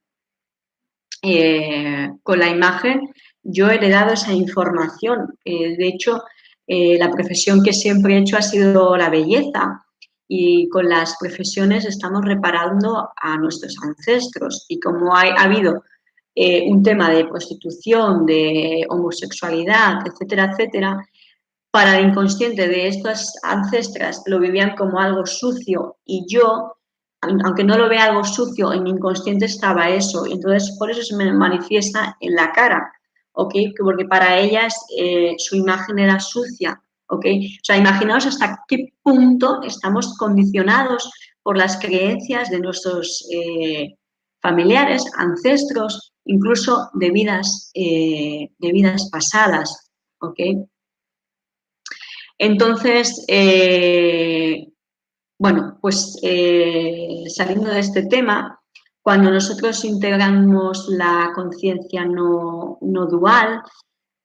S1: Con la imagen yo he heredado esa información. De hecho, la profesión que siempre he hecho ha sido la belleza y con las profesiones estamos reparando a nuestros ancestros. Y como ha habido un tema de prostitución, de homosexualidad, etcétera, etcétera, para el inconsciente de estas ancestras lo vivían como algo sucio y yo, aunque no lo vea algo sucio, en mi inconsciente estaba eso. Y entonces, por eso se me manifiesta en la cara, ¿ok? Porque para ellas su imagen era sucia, ¿ok? O sea, imaginaos hasta qué punto estamos condicionados por las creencias de nuestros familiares, ancestros, incluso de vidas pasadas, ¿ok? Entonces, bueno, pues saliendo de este tema, cuando nosotros integramos la conciencia no dual,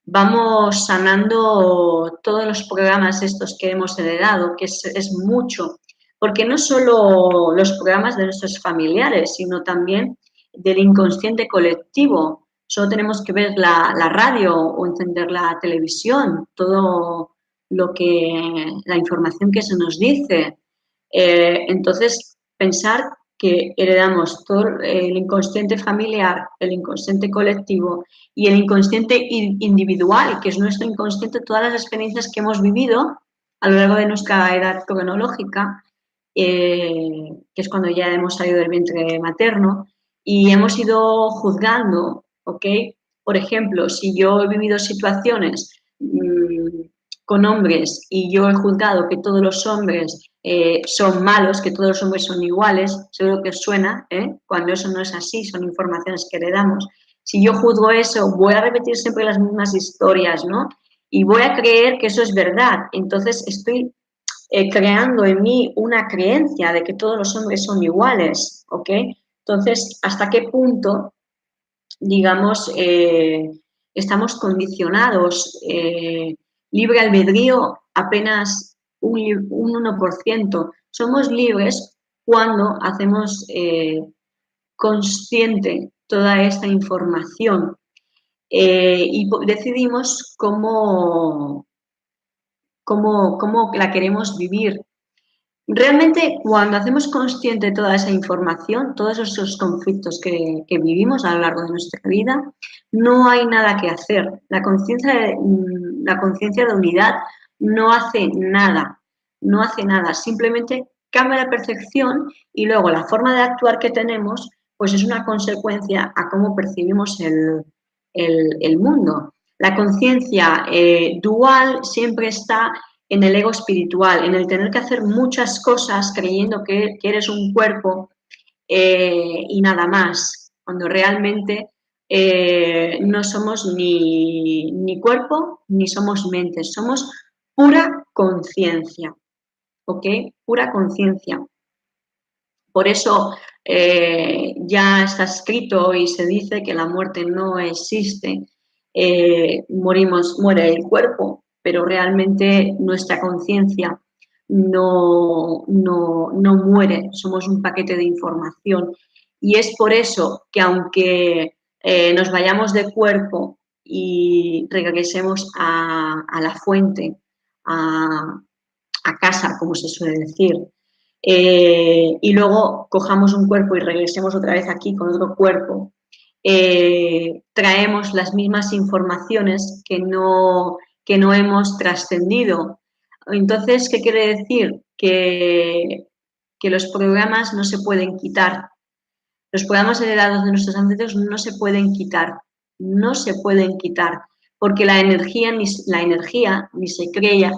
S1: vamos sanando todos los programas estos que hemos heredado, que es mucho, porque no solo los programas de nuestros familiares, sino también del inconsciente colectivo. Solo tenemos que ver la radio o encender la televisión, todo la información que se nos dice. Entonces, pensar que heredamos todo el inconsciente familiar, el inconsciente colectivo y el inconsciente individual, que es nuestro inconsciente, todas las experiencias que hemos vivido a lo largo de nuestra edad cronológica, que es cuando ya hemos salido del vientre materno, y hemos ido juzgando, ¿ok? Por ejemplo, si yo he vivido situaciones con hombres y yo he juzgado que todos los hombres son malos, que todos los hombres son iguales, seguro que suena, cuando eso no es así, son informaciones que heredamos. Si yo juzgo eso, voy a repetir siempre las mismas historias, ¿no? Y voy a creer que eso es verdad. Entonces estoy creando en mí una creencia de que todos los hombres son iguales, ¿ok? Entonces, ¿hasta qué punto, digamos, estamos condicionados? Libre albedrío apenas un 1%. Somos libres cuando hacemos consciente toda esta información y decidimos cómo la queremos vivir. Realmente, cuando hacemos consciente toda esa información, todos esos conflictos que vivimos a lo largo de nuestra vida, no hay nada que hacer. La conciencia de unidad no hace nada, no hace nada. Simplemente cambia la percepción y luego la forma de actuar que tenemos, pues es una consecuencia a cómo percibimos el mundo. La conciencia dual siempre está en el ego espiritual, en el tener que hacer muchas cosas creyendo que eres un cuerpo y nada más, cuando realmente no somos ni cuerpo ni somos mentes, somos pura conciencia, ¿ok? Pura conciencia. Por eso ya está escrito y se dice que la muerte no existe. Muere el cuerpo, pero realmente nuestra conciencia no muere, somos un paquete de información. Y es por eso que aunque nos vayamos de cuerpo y regresemos a la fuente, a casa, como se suele decir, y luego cojamos un cuerpo y regresemos otra vez aquí con otro cuerpo, traemos las mismas informaciones que no hemos trascendido. Entonces, ¿qué quiere decir? Que los programas no se pueden quitar. Los programas heredados de nuestros ancestros no se pueden quitar, no se pueden quitar, porque la energía ni se crea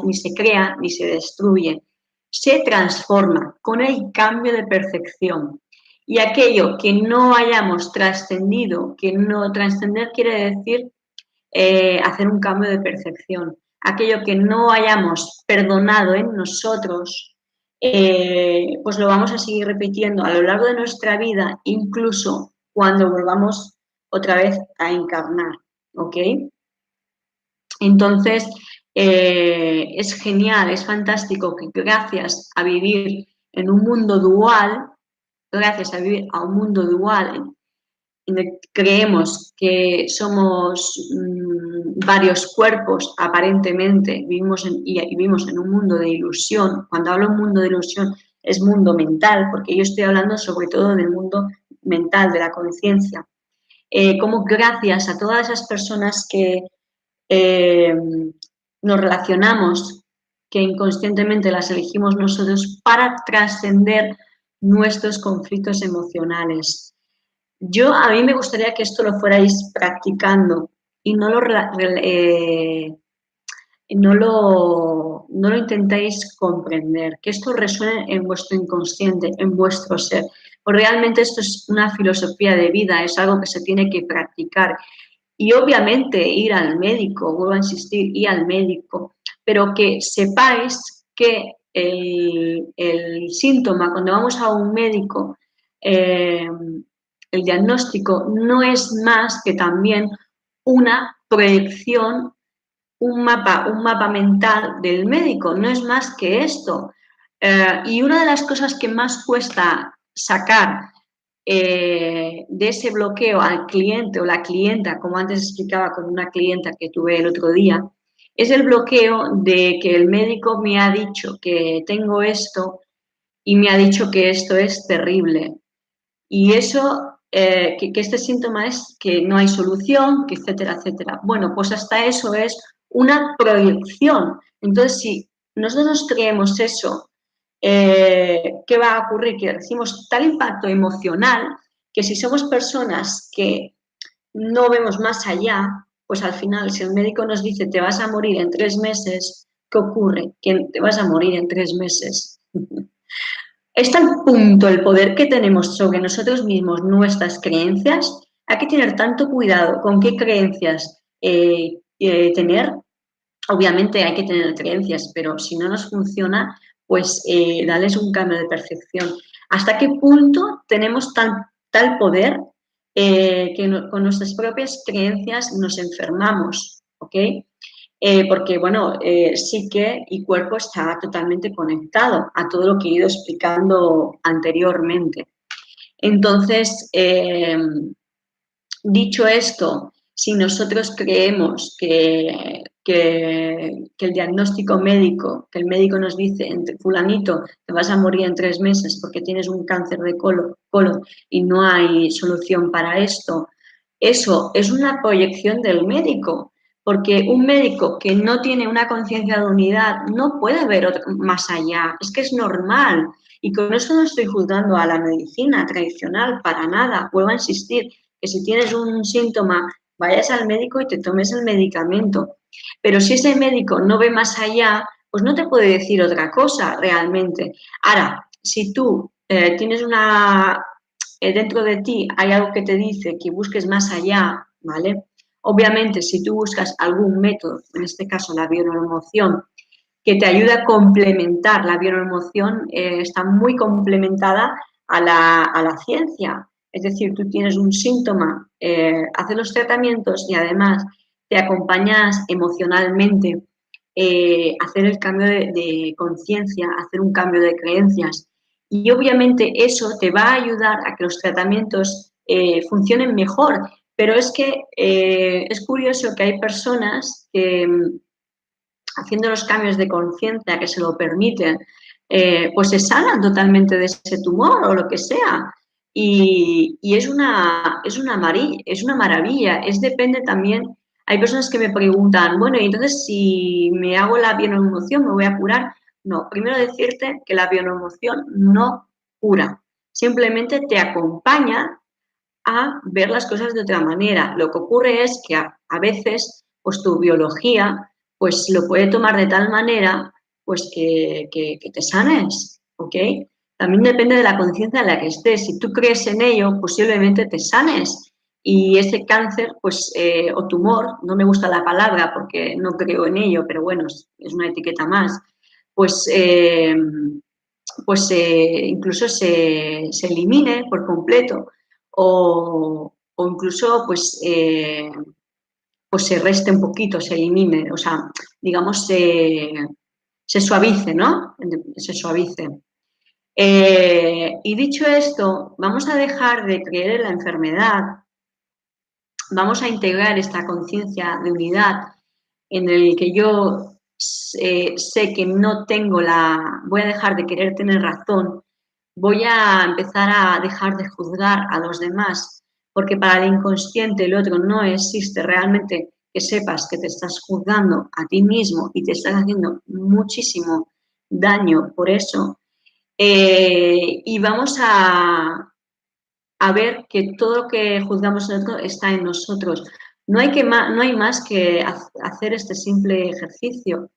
S1: ni se destruye, se transforma con el cambio de percepción. Y aquello que no hayamos trascendido, que no trascender quiere decir hacer un cambio de percepción. Aquello que no hayamos perdonado en nosotros, pues lo vamos a seguir repitiendo a lo largo de nuestra vida, incluso cuando volvamos otra vez a encarnar, ¿ok? Entonces, es genial, es fantástico que gracias a vivir en un mundo dual, gracias a vivir a un mundo dual, creemos que somos varios cuerpos, aparentemente, vivimos en un mundo de ilusión. Cuando hablo de un mundo de ilusión, es mundo mental, porque yo estoy hablando sobre todo del mundo mental, de la conciencia. Como gracias a todas esas personas que nos relacionamos, que inconscientemente las elegimos nosotros para trascender nuestros conflictos emocionales. A mí me gustaría que esto lo fuerais practicando y no lo no lo intentéis comprender, que esto resuene en vuestro inconsciente, en vuestro ser. Pues realmente esto es una filosofía de vida, es algo que se tiene que practicar. Y obviamente ir al médico, vuelvo a insistir, ir al médico, pero que sepáis que el síntoma, cuando vamos a un médico, el diagnóstico no es más que también una proyección, un mapa mental del médico, no es más que esto. Y una de las cosas que más cuesta sacar de ese bloqueo al cliente o la clienta, como antes explicaba con una clienta que tuve el otro día, es el bloqueo de que el médico me ha dicho que tengo esto y me ha dicho que esto es terrible. Y eso, que este síntoma es que no hay solución, que etcétera, etcétera. Bueno, pues hasta eso es una proyección. Entonces, si nosotros creemos eso, ¿qué va a ocurrir? Que recibimos tal impacto emocional que si somos personas que no vemos más allá, pues al final, si el médico nos dice te vas a morir en 3 meses, ¿qué ocurre? Que te vas a morir en 3 meses. Es tal punto el poder que tenemos sobre nosotros mismos, nuestras creencias. Hay que tener tanto cuidado con qué creencias tener. Obviamente hay que tener creencias, pero si no nos funciona, pues darles un cambio de percepción. ¿Hasta qué punto tenemos tal poder que con nuestras propias creencias nos enfermamos? ¿Ok? Porque, bueno, psique y cuerpo está totalmente conectado a todo lo que he ido explicando anteriormente. Entonces, dicho esto, si nosotros creemos que el diagnóstico médico, que el médico nos dice, fulanito, te vas a morir en 3 meses porque tienes un cáncer de colon y no hay solución para esto, eso es una proyección del médico, porque un médico que no tiene una conciencia de unidad no puede ver más allá, es que es normal. Y con eso no estoy juzgando a la medicina tradicional, para nada, vuelvo a insistir, que si tienes un síntoma, vayas al médico y te tomes el medicamento. Pero si ese médico no ve más allá, pues no te puede decir otra cosa realmente. Ahora, si tú tienes dentro de ti hay algo que te dice que busques más allá, ¿vale? Obviamente, si tú buscas algún método, en este caso la bioneuroemoción, que te ayuda a complementar la bioemoción, está muy complementada a la ciencia. Es decir, tú tienes un síntoma, haces los tratamientos y además te acompañas emocionalmente, hacer el cambio de conciencia, hacer un cambio de creencias. Y obviamente eso te va a ayudar a que los tratamientos funcionen mejor. Pero es que es curioso que hay personas que haciendo los cambios de conciencia que se lo permiten, pues se sanan totalmente de ese tumor o lo que sea. Y es una maravilla, depende también. Hay personas que me preguntan, bueno, y entonces si me hago la bioemoción, ¿me voy a curar? No, primero decirte que la bioemoción no cura, simplemente te acompaña a ver las cosas de otra manera. Lo que ocurre es que a veces, pues tu biología, pues lo puede tomar de tal manera, pues que te sanes, ¿ok? También depende de la conciencia en la que estés. Si tú crees en ello, posiblemente te sanes. Y ese cáncer, pues, o tumor, no me gusta la palabra porque no creo en ello, pero bueno, es una etiqueta más, pues, incluso se elimine por completo o incluso pues se reste un poquito, se elimine, o sea, digamos, se suavice, ¿no? Se suavice. Y dicho esto, vamos a dejar de creer en la enfermedad, vamos a integrar esta conciencia de unidad en el que yo sé que no tengo voy a dejar de querer tener razón, voy a empezar a dejar de juzgar a los demás, porque para el inconsciente el otro no existe realmente, que sepas que te estás juzgando a ti mismo y te estás haciendo muchísimo daño por eso. Y vamos a ver que todo lo que juzgamos en otro está en nosotros. No hay más que hacer este simple ejercicio.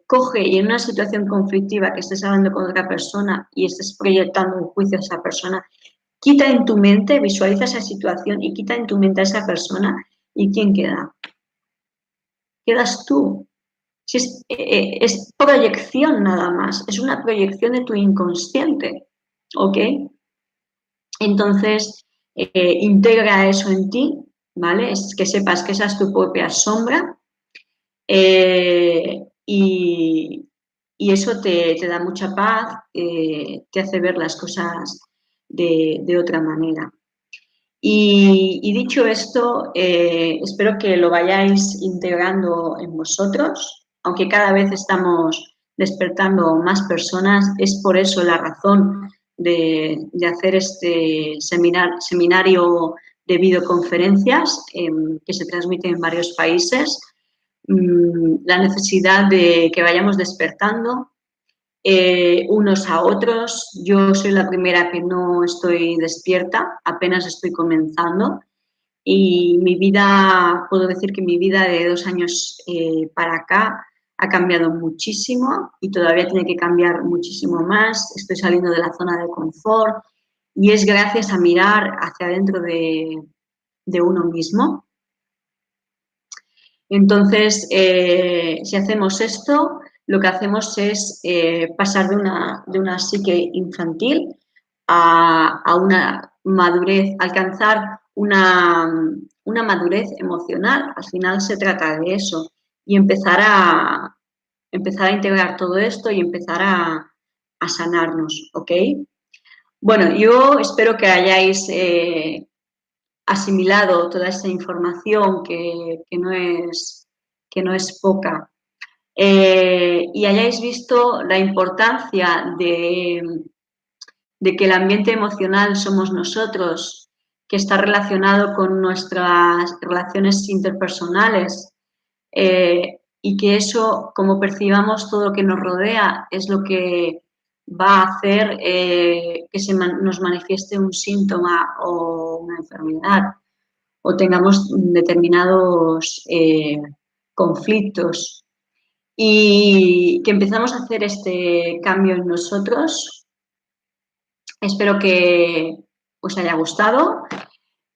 S1: Coge y en una situación conflictiva que estés hablando con otra persona y estés proyectando un juicio a esa persona, quita en tu mente, visualiza esa situación y quita en tu mente a esa persona. ¿Y quién queda? Quedas tú. Si es proyección nada más, es una proyección de tu inconsciente, ¿ok? Entonces, integra eso en ti, ¿vale? Es que sepas que esa es tu propia sombra y eso te da mucha paz, te hace ver las cosas de otra manera. Y dicho esto, espero que lo vayáis integrando en vosotros, aunque cada vez estamos despertando más personas, es por eso la razón de hacer este seminario de videoconferencias que se transmite en varios países, la necesidad de que vayamos despertando unos a otros. Yo soy la primera que no estoy despierta, apenas estoy comenzando y mi vida, puedo decir que mi vida de 2 años para acá ha cambiado muchísimo y todavía tiene que cambiar muchísimo más. Estoy saliendo de la zona de confort y es gracias a mirar hacia adentro de uno mismo. Entonces, si hacemos esto, lo que hacemos es pasar de una psique infantil a una madurez, alcanzar una madurez emocional. Al final se trata de eso y empezar a integrar todo esto y empezar a sanarnos, ¿ok? Bueno, yo espero que hayáis asimilado toda esta información que no es poca y hayáis visto la importancia de que el ambiente emocional somos nosotros, que está relacionado con nuestras relaciones interpersonales y que eso, como percibamos todo lo que nos rodea, es lo que va a hacer que nos manifieste un síntoma o una enfermedad o tengamos determinados conflictos y que empezamos a hacer este cambio en nosotros. Espero que os haya gustado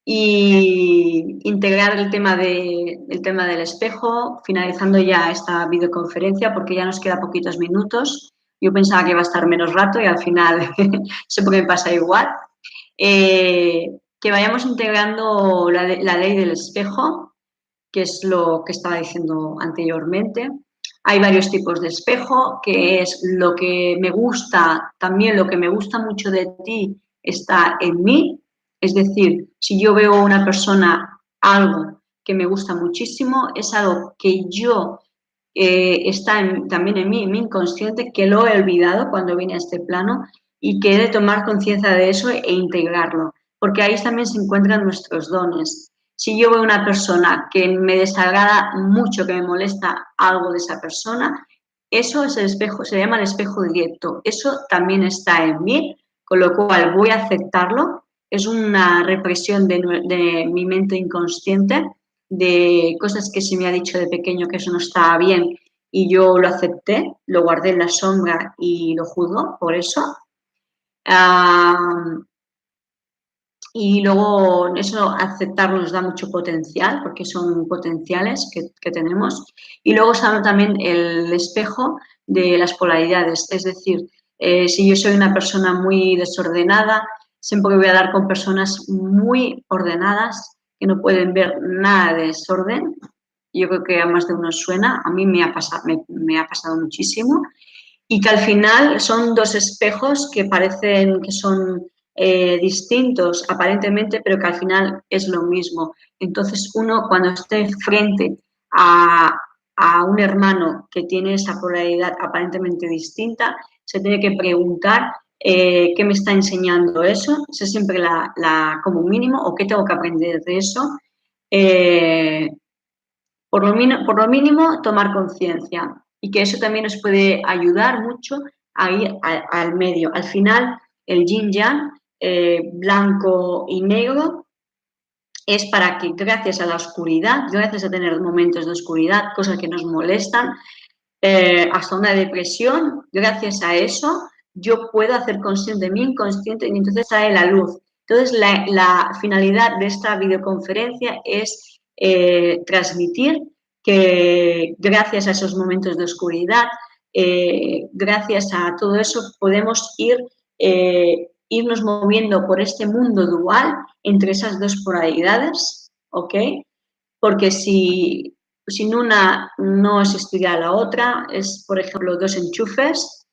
S1: y integrar el tema del espejo, finalizando ya esta videoconferencia porque ya nos queda poquitos minutos. Yo pensaba que iba a estar menos rato y al final sé por qué me pasa igual. Que vayamos integrando la ley del espejo, que es lo que estaba diciendo anteriormente. Hay varios tipos de espejo, que es lo que me gusta, también lo que me gusta mucho de ti está en mí. Es decir, si yo veo a una persona algo que me gusta muchísimo, es algo que yo está también en mí, en mi inconsciente, que lo he olvidado cuando vine a este plano y que he de tomar conciencia de eso e integrarlo, porque ahí también se encuentran nuestros dones. Si yo veo una persona que me desagrada mucho, que me molesta algo de esa persona, eso es el espejo, se llama el espejo directo. Eso también está en mí, con lo cual voy a aceptarlo. Es una represión de mi mente inconsciente, de cosas que se me ha dicho de pequeño que eso no estaba bien y yo lo acepté, lo guardé en la sombra y lo juzgo por eso. Y luego eso aceptarlo nos da mucho potencial, porque son potenciales que tenemos. Y luego está también el espejo de las polaridades, es decir, si yo soy una persona muy desordenada, siempre voy a dar con personas muy ordenadas que no pueden ver nada de desorden. Yo creo que a más de uno suena, a mí me ha pasado muchísimo y que al final son dos espejos que parecen que son distintos aparentemente, pero que al final es lo mismo. Entonces uno cuando esté frente a un hermano que tiene esa polaridad aparentemente distinta, se tiene que preguntar qué me está enseñando eso, esa es siempre como mínimo, o qué tengo que aprender de eso. Por lo mínimo, tomar conciencia y que eso también nos puede ayudar mucho a ir al medio. Al final, el yin yang, blanco y negro, es para que gracias a la oscuridad, gracias a tener momentos de oscuridad, cosas que nos molestan, hasta una depresión, gracias a eso yo puedo hacer consciente de mi inconsciente y entonces sale la luz. Entonces la finalidad de esta videoconferencia es transmitir que gracias a esos momentos de oscuridad, gracias a todo eso podemos irnos moviendo por este mundo dual entre esas dos polaridades, ¿ok? Porque si sin una no existiría la otra, es, por ejemplo, dos enchufes,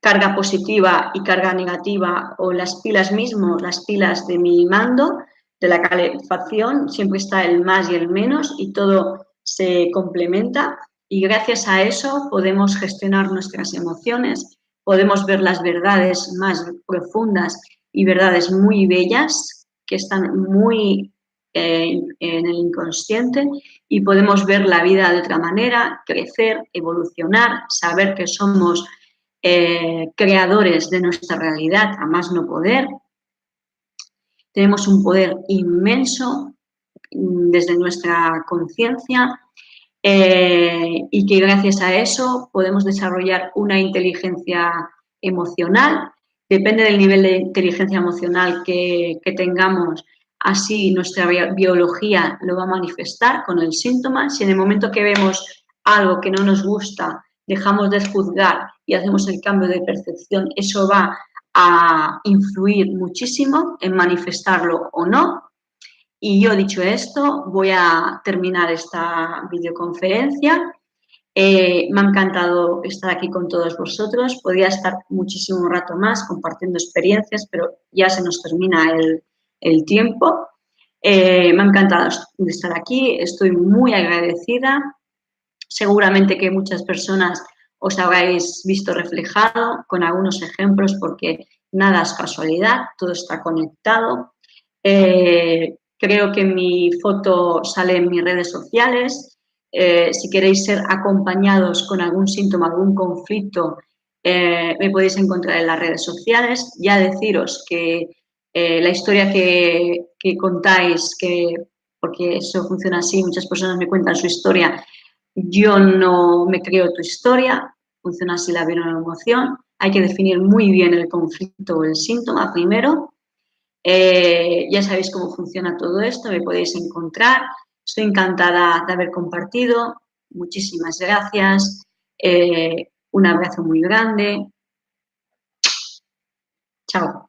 S1: carga positiva y carga negativa, o las pilas mismo, las pilas de mi mando, de la calefacción, siempre está el más y el menos y todo se complementa y gracias a eso podemos gestionar nuestras emociones, podemos ver las verdades más profundas y verdades muy bellas que están muy en el inconsciente y podemos ver la vida de otra manera, crecer, evolucionar, saber que somos creadores de nuestra realidad a más no poder. Tenemos un poder inmenso desde nuestra conciencia y que gracias a eso podemos desarrollar una inteligencia emocional. Depende del nivel de inteligencia emocional que tengamos, así nuestra biología lo va a manifestar con el síntoma. Si en el momento que vemos algo que no nos gusta, dejamos de juzgar y hacemos el cambio de percepción, eso va a influir muchísimo en manifestarlo o no. Y yo, dicho esto, voy a terminar esta videoconferencia. Me ha encantado estar aquí con todos vosotros. Podría estar muchísimo rato más compartiendo experiencias, pero ya se nos termina el tiempo. Me ha encantado estar aquí. Estoy muy agradecida. Seguramente que muchas personas os habréis visto reflejado con algunos ejemplos porque nada es casualidad, todo está conectado. Creo que mi foto sale en mis redes sociales. Si queréis ser acompañados con algún síntoma, algún conflicto, me podéis encontrar en las redes sociales. Ya deciros que la historia que contáis, porque eso funciona así, muchas personas me cuentan su historia, yo no me creo tu historia, funciona así la emoción. Hay que definir muy bien el conflicto o el síntoma primero. Ya sabéis cómo funciona todo esto, me podéis encontrar. Estoy encantada de haber compartido. Muchísimas gracias. Un abrazo muy grande. Chao.